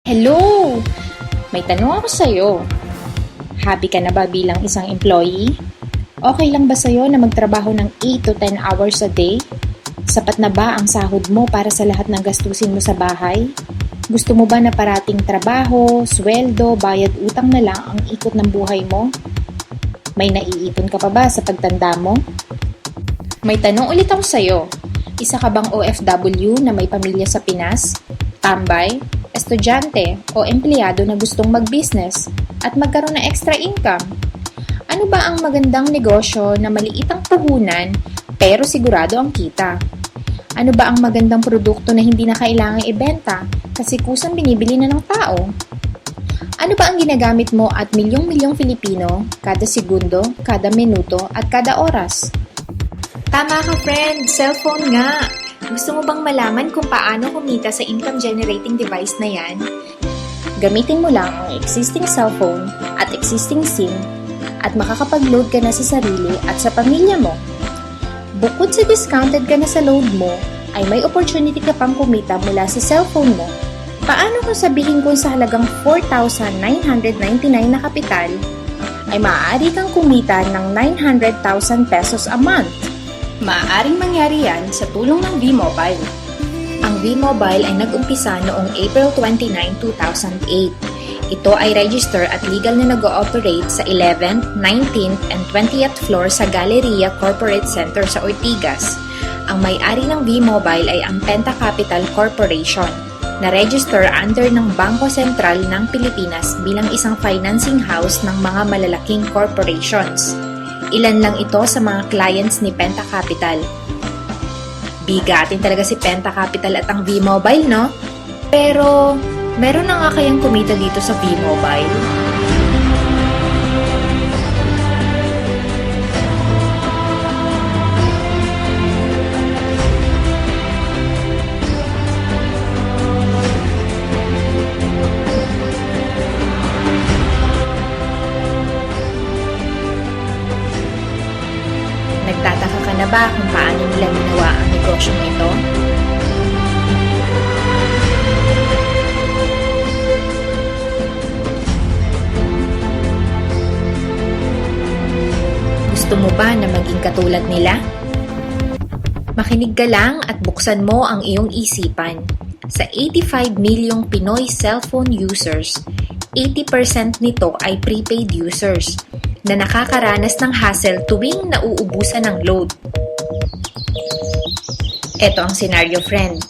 Hello! May tanong ako sa'yo. Happy ka na ba bilang isang employee? Okay lang ba sa'yo na magtrabaho ng 8 to 10 hours a day? Sapat na ba ang sahod mo para sa lahat ng gastusin mo sa bahay? Gusto mo ba na parating trabaho, sweldo, bayad utang na lang ang ikot ng buhay mo? May naiipon ka pa ba sa pagtanda mo? May tanong ulit ako sa'yo. Isa ka bang OFW na may pamilya sa Pinas? Tambay? Estudyante o empleyado na gustong mag-business at magkaroon ng extra income? Ano ba ang magandang negosyo na maliit ang puhunan pero sigurado ang kita? Ano ba ang magandang produkto na hindi na kailangang ibenta kasi kusang binibili na ng tao? Ano ba ang ginagamit mo at milyong-milyong Filipino kada segundo, kada minuto at kada oras? Tama ka, friend! Cellphone nga! Gusto mo bang malaman kung paano kumita sa income-generating device na yan? Gamitin mo lang ang existing cellphone at existing SIM at makakapag-load ka na sa sarili at sa pamilya mo. Bukod sa discounted ka na sa load mo, ay may opportunity ka pang kumita mula sa cellphone mo. Paano kung sabihin kung sa halagang 4,999 na kapital, ay maaari kang kumita ng 900,000 pesos a month? Maaaring mangyari yan sa tulong ng V-Mobile. Ang V-Mobile ay nag-umpisa noong April 29, 2008. Ito ay register at legal na nag-ooperate sa 11th, 19th, and 20th floor sa Galleria Corporate Center sa Ortigas. Ang may-ari ng V-Mobile ay ang Penta Capital Corporation, na register under ng Bangko Sentral ng Pilipinas bilang isang financing house ng mga malalaking corporations. Ilan lang ito sa mga clients ni Penta Capital. Bigatin talaga si Penta Capital at ang V-Mobile, no? Pero, meron na nga kayang kumita dito sa V-Mobile? Nagtataka ka na ba kung paano nila ginawa ang negosyong ito? Gusto mo ba na maging katulad nila? Makinig ka lang at buksan mo ang iyong isipan. Sa 85 milyong Pinoy cellphone users, 80% nito ay prepaid users na nakakaranas ng hassle tuwing nauubusan ng load. Ito ang senaryo, friend.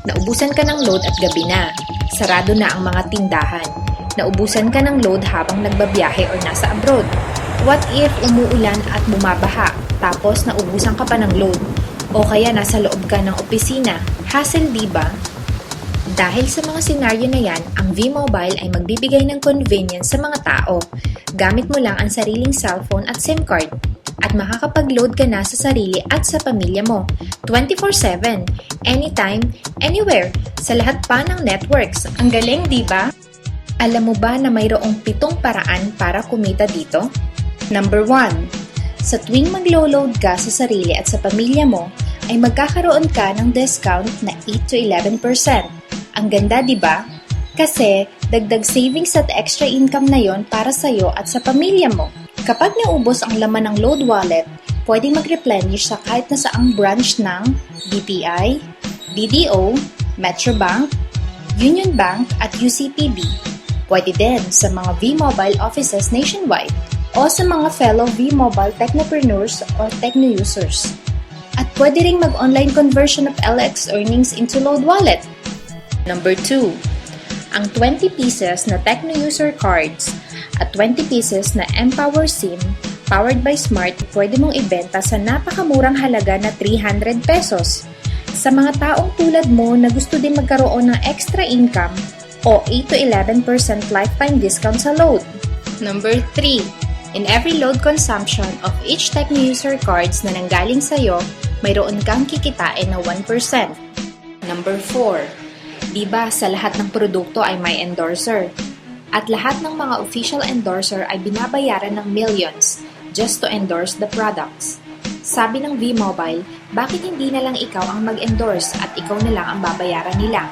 Naubusan ka ng load at gabi na. Sarado na ang mga tindahan. Naubusan ka ng load habang nagbabiyahe or nasa abroad. What if umuulan at bumabaha, tapos naubusan ka pa ng load? O kaya nasa loob ka ng opisina. Hassle, diba? Dahil sa mga senaryo na yan, ang V-Mobile ay magbibigay ng convenience sa mga tao. Gamit mo lang ang sariling cellphone at SIM card. At makakapag-load ka na sa sarili at sa pamilya mo. 24/7, anytime, anywhere, sa lahat pa ng networks. Ang galing, di ba? Alam mo ba na mayroong 7 paraan para kumita dito? Number 1. Sa tuwing maglo-load ka sa sarili at sa pamilya mo, ay magkakaroon ka ng discount na 8 to 11%. Ang ganda, di ba? Kasi dagdag savings at extra income na yon para sa'yo at sa pamilya mo. Kapag naubos ang laman ng load wallet, pwedeng mag-replenish sa kahit na saang branch ng BPI, BDO, Metrobank, Union Bank at UCPB. Pwede din sa mga V-Mobile offices nationwide o sa mga fellow V-Mobile technopreneurs or techno users. At pwede ring mag-online conversion of LX earnings into load wallet. Number 2. Ang 20 pieces na Techno User Cards at 20 pieces na Empower SIM powered by Smart pwede mong ibenta sa napakamurang halaga na 300 pesos. Sa mga taong tulad mo na gusto din magkaroon ng extra income o 8 to 11% lifetime discount sa load. Number 3. In every load consumption of each Techno User Cards na nanggaling sa'yo, mayroon kang kikitain na 1%. Number 4. Diba sa lahat ng produkto ay may endorser? At lahat ng mga official endorser ay binabayaran ng millions just to endorse the products. Sabi ng V-Mobile, bakit hindi na lang ikaw ang mag-endorse at ikaw na lang ang babayaran nila?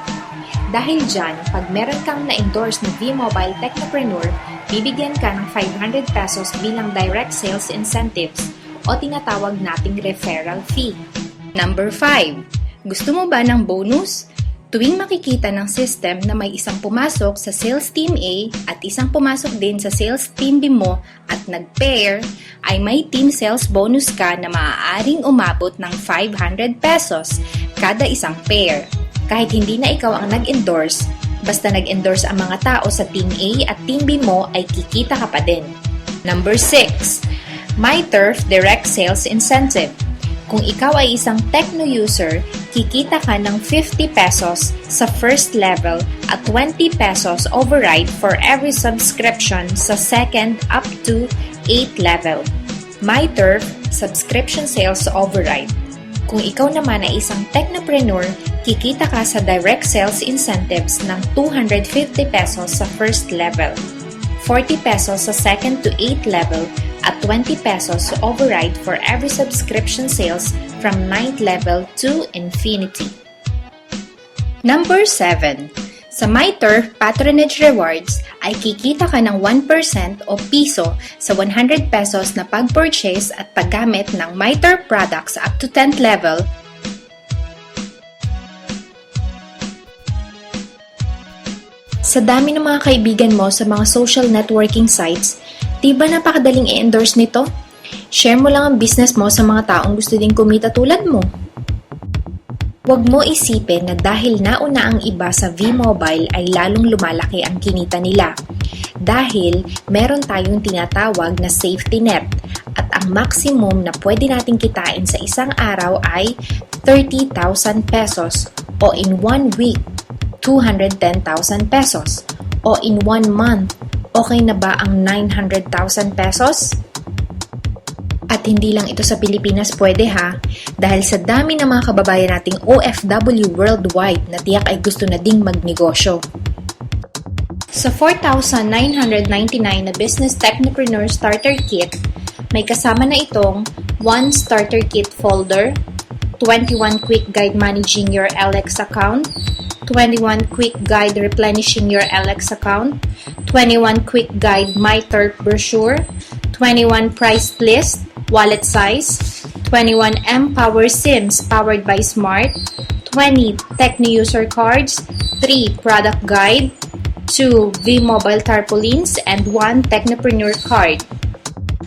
Dahil dyan, pag meron kang na-endorse na V-Mobile Technopreneur, bibigyan ka ng 500 pesos bilang direct sales incentives o tinatawag nating referral fee. Number 5. Gusto mo ba ng bonus? Tuwing makikita ng system na may isang pumasok sa sales team A at isang pumasok din sa sales team B mo at nag-pair, ay may team sales bonus ka na maaaring umabot ng 500 pesos kada isang pair. Kahit hindi na ikaw ang nag-endorse, basta nag-endorse ang mga tao sa team A at team B mo ay kikita ka pa din. Number 6. MyTurf Direct Sales Incentive. Kung ikaw ay isang Tecno user, kikita ka ng 50 pesos sa first level at 20 pesos override for every subscription sa second up to 8 level. MyTurf Subscription Sales Override. Kung ikaw naman ay isang Technopreneur, kikita ka sa direct sales incentives ng 250 pesos sa first level, 40 pesos sa second to 8 level, at 20 pesos override for every subscription sales from 9th level to infinity. Number 7. Sa MyTurf Patronage Rewards ay kikita ka ng 1% o piso sa 100 pesos na pag-purchase at paggamit ng MyTurf products up to 10th level. Sa dami ng mga kaibigan mo sa mga social networking sites, di ba napakadaling i-endorse nito? Share mo lang ang business mo sa mga taong gusto ding kumita tulad mo. Huwag mo isipin na dahil nauna ang iba sa V-Mobile ay lalong lumalaki ang kinita nila. Dahil meron tayong tinatawag na safety net at ang maximum na pwede nating kitain sa isang araw ay 30,000 pesos o in 1 week, 210,000 pesos o in 1 month, okay na ba ang 900,000 pesos? At hindi lang ito sa Pilipinas pwede ha, dahil sa dami ng mga kababayan nating OFW worldwide na tiyak ay gusto na ding magnegosyo. Sa 4,999 na Business Technopreneur Starter Kit, may kasama na itong 1 Starter Kit Folder, 21 Quick Guide Managing Your LX Account, 21 Quick Guide Replenishing Your LX Account, 21 Quick Guide MyTurf Brochure, 21 Price List, Wallet Size, 21 M-Power SIMs powered by Smart, 20 Tecno User Cards, 3 Product Guide, 2 V-Mobile Tarpaulins, and 1 Technopreneur Card.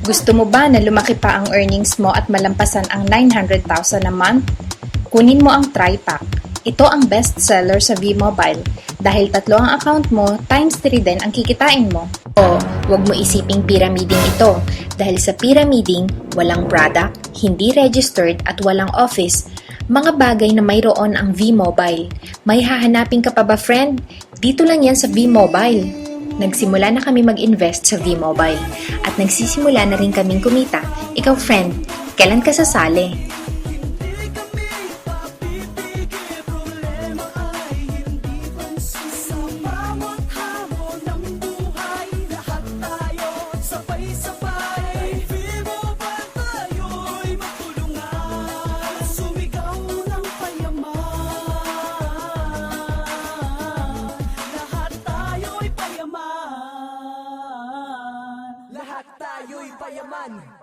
Gusto mo ba na lumaki pa ang earnings mo at malampasan ang 900,000 a month? Kunin mo ang TriPack. Ito ang best seller sa V-Mobile dahil 3 ang account mo times 3 din ang kikitain mo. O, huwag mo isiping pyramiding ito dahil sa pyramiding, walang product, hindi registered at walang office. Mga bagay na mayroon ang V-Mobile. May hahanapin ka pa ba, friend? Dito lang yan sa V-Mobile. Nagsimula na kami mag-invest sa V-Mobile at nagsisimula na rin kaming kumita. Ikaw, friend, kailan ka sasali? Lahat tayo'y payaman.